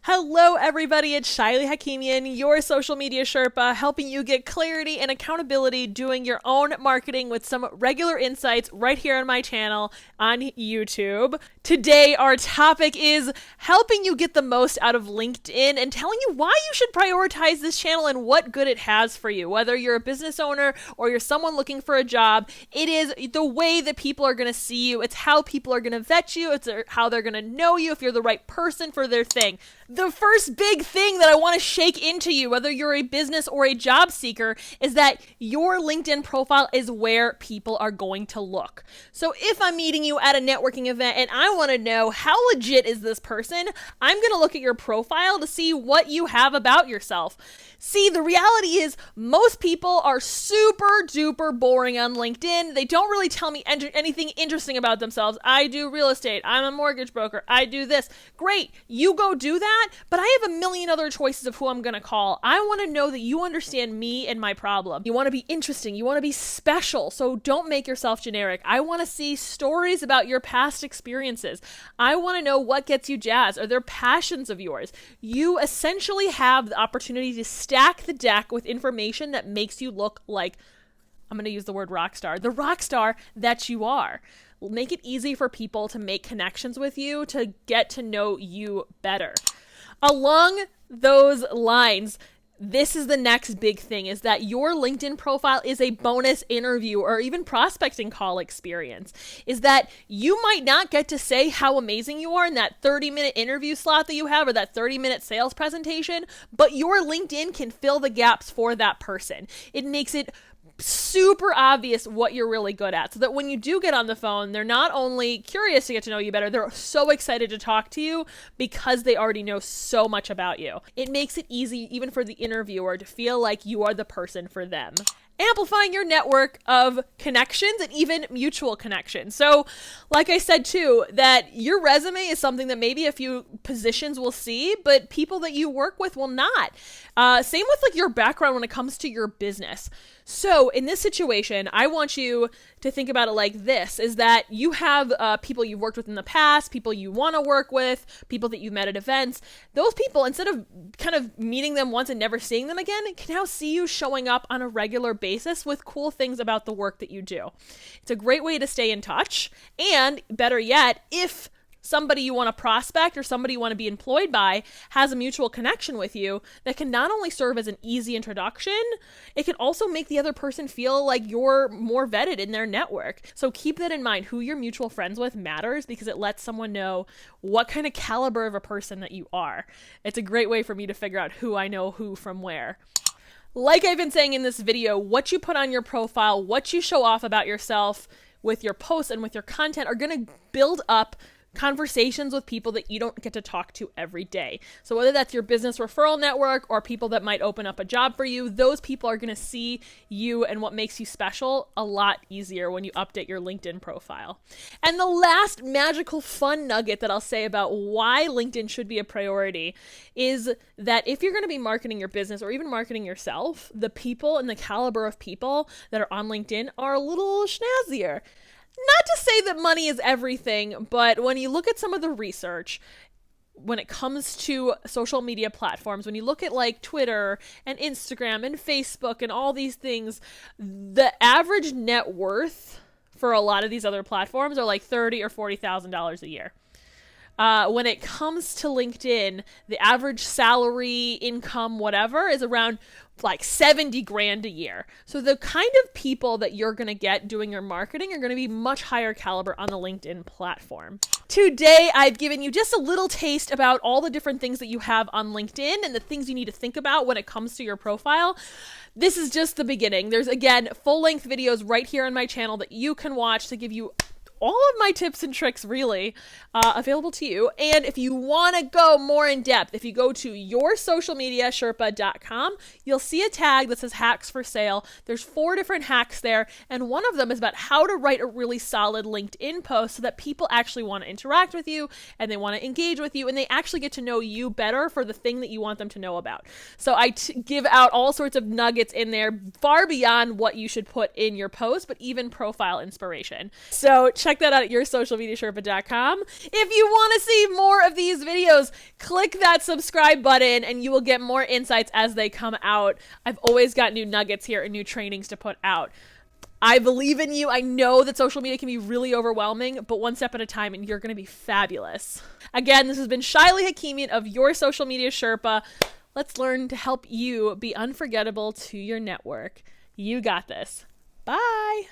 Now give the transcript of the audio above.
Hello everybody, it's Shaily Hakimian, your social media Sherpa, helping you get clarity and accountability doing your own marketing with some regular insights right here on my channel on YouTube. Today our topic is helping you get the most out of LinkedIn and telling you why you should prioritize this channel and what good it has for you. Whether you're a business owner or you're someone looking for a job, it is the way that people are going to see you. It's how people are going to vet you. It's how they're going to know you if you're the right person for their thing. The first big thing that I want to shake into you, whether you're a business or a job seeker, is that your LinkedIn profile is where people are going to look. So if I'm meeting you at a networking event and I want to know how legit is this person, I'm going to look at your profile to see what you have about yourself. See, the reality is most people are super duper boring on LinkedIn. They don't really tell me anything interesting about themselves. I do real estate. I'm a mortgage broker. I do this. Great. You go do that. But I have a million other choices of who I'm going to call. I want to know that you understand me and my problem. You want to be interesting. You want to be special. So don't make yourself generic. I want to see stories about your past experiences. I want to know what gets you jazzed. Are there passions of yours? You essentially have the opportunity to stack the deck with information that makes you look like, I'm going to use the word rock star, the rock star that you are. Make it easy for people to make connections with you, to get to know you better. Along those lines, this is the next big thing, is that your LinkedIn profile is a bonus interview or even prospecting call experience. Is that you might not get to say how amazing you are in that 30-minute interview slot that you have or that 30-minute sales presentation, but your LinkedIn can fill the gaps for that person. It makes it super obvious what you're really good at, so that when you do get on the phone, they're not only curious to get to know you better, they're so excited to talk to you because they already know so much about you. It makes it easy even for the interviewer to feel like you are the person for them. Amplifying your network of connections and even mutual connections. So like I said too, that your resume is something that maybe a few positions will see, but people that you work with will not. Same with like your background when it comes to your business. So in this situation, I want you to think about it like this, is that you have people you've worked with in the past, people you want to work with, people that you've met at events. Those people, instead of kind of meeting them once and never seeing them again, can now see you showing up on a regular basis with cool things about the work that you do. It's a great way to stay in touch. And better yet, if somebody you want to prospect or somebody you want to be employed by has a mutual connection with you, that can not only serve as an easy introduction, it can also make the other person feel like you're more vetted in their network. So keep that in mind. Who you're mutual friends with matters because it lets someone know what kind of caliber of a person that you are. It's a great way for me to figure out who I know who from where. Like I've been saying in this video, what you put on your profile, what you show off about yourself with your posts and with your content are going to build up conversations with people that you don't get to talk to every day. So whether that's your business referral network or people that might open up a job for you, those people are going to see you and what makes you special a lot easier when you update your LinkedIn profile. And the last magical fun nugget that I'll say about why LinkedIn should be a priority is that if you're going to be marketing your business or even marketing yourself, the people and the caliber of people that are on LinkedIn are a little schnazzier. Not to say that money is everything, but when you look at some of the research, when it comes to social media platforms, when you look at like Twitter and Instagram and Facebook and all these things, the average net worth for a lot of these other platforms are like $30,000 or $40,000 a year. When it comes to LinkedIn, the average salary, income, whatever, is around like 70 grand a year. So the kind of people that you're going to get doing your marketing are going to be much higher caliber on the LinkedIn platform. Today, I've given you just a little taste about all the different things that you have on LinkedIn and the things you need to think about when it comes to your profile. This is just the beginning. There's, again, full-length videos right here on my channel that you can watch to give you all of my tips and tricks really available to you. And if you want to go more in depth, if you go to yoursocialmediasherpa.com, you'll see a tag that says hacks for sale. There's 4 different hacks there. And one of them is about how to write a really solid LinkedIn post so that people actually want to interact with you and they want to engage with you and they actually get to know you better for the thing that you want them to know about. So I give out all sorts of nuggets in there far beyond what you should put in your post, but even profile inspiration. So check check that out at yoursocialmediasherpa.com. If you want to see more of these videos, click that subscribe button and you will get more insights as they come out. I've always got new nuggets here and new trainings to put out. I believe in you. I know that social media can be really overwhelming, but one step at a time and you're going to be fabulous. Again, this has been Shaily Hakimian of Your Social Media Sherpa. Let's learn to help you be unforgettable to your network. You got this. Bye.